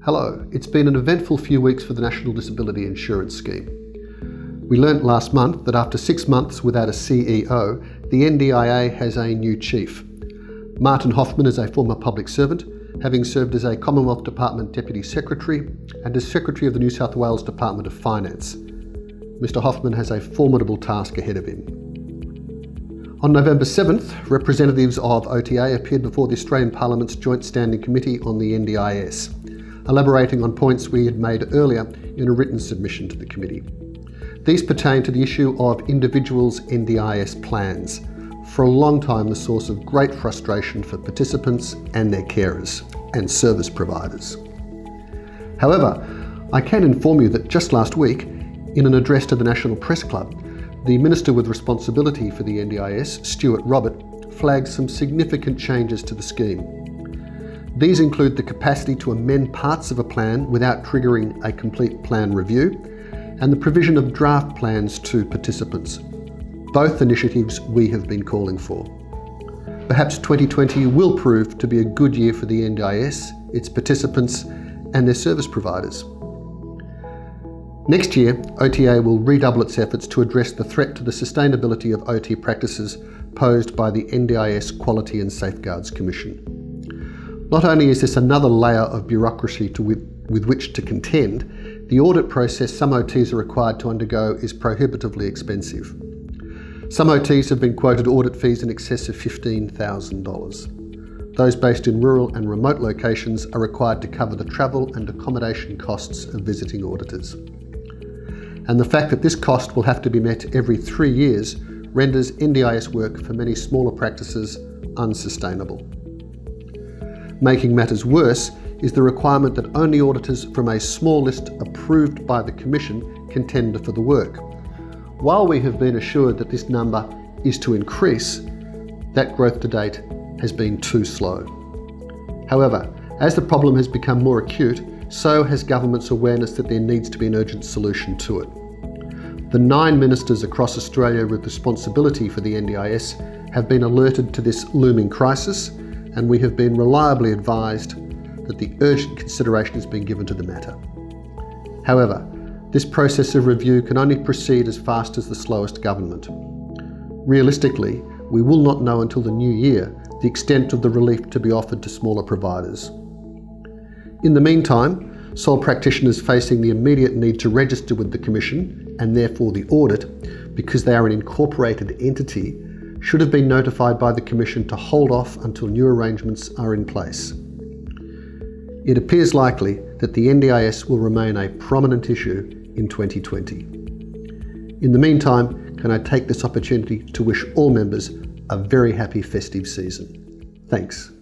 Hello, it's been an eventful few weeks for the National Disability Insurance Scheme. We learnt last month that after 6 months without a CEO, the NDIA has a new chief. Martin Hoffman is a former public servant, having served as a Commonwealth Department Deputy Secretary and as Secretary of the New South Wales Department of Finance. Mr Hoffman has a formidable task ahead of him. On November 7th, representatives of OTA appeared before the Australian Parliament's Joint Standing Committee on the NDIS, elaborating on points we had made earlier in a written submission to the committee. These pertain to the issue of individuals' NDIS plans, for a long time the source of great frustration for participants and their carers and service providers. However, I can inform you that just last week, in an address to the National Press Club, the Minister with responsibility for the NDIS, Stuart Robert, flagged some significant changes to the scheme. These include the capacity to amend parts of a plan without triggering a complete plan review, and the provision of draft plans to participants. Both initiatives we have been calling for. Perhaps 2020 will prove to be a good year for the NDIS, its participants, and their service providers. Next year, OTA will redouble its efforts to address the threat to the sustainability of OT practices posed by the NDIS Quality and Safeguards Commission. Not only is this another layer of bureaucracy with which to contend, the audit process some OTs are required to undergo is prohibitively expensive. Some OTs have been quoted audit fees in excess of $15,000. Those based in rural and remote locations are required to cover the travel and accommodation costs of visiting auditors. And the fact that this cost will have to be met every 3 years renders NDIS work for many smaller practices unsustainable. Making matters worse is the requirement that only auditors from a small list approved by the Commission can tender for the work. While we have been assured that this number is to increase, that growth to date has been too slow. However, as the problem has become more acute, so has government's awareness that there needs to be an urgent solution to it. The 9 ministers across Australia with responsibility for the NDIS have been alerted to this looming crisis, and we have been reliably advised that the urgent consideration has been given to the matter. However, this process of review can only proceed as fast as the slowest government. Realistically, we will not know until the new year the extent of the relief to be offered to smaller providers. In the meantime, sole practitioners facing the immediate need to register with the Commission, and therefore the audit, because they are an incorporated entity, should have been notified by the Commission to hold off until new arrangements are in place. It appears likely that the NDIS will remain a prominent issue in 2020. In the meantime, can I take this opportunity to wish all members a very happy festive season. Thanks.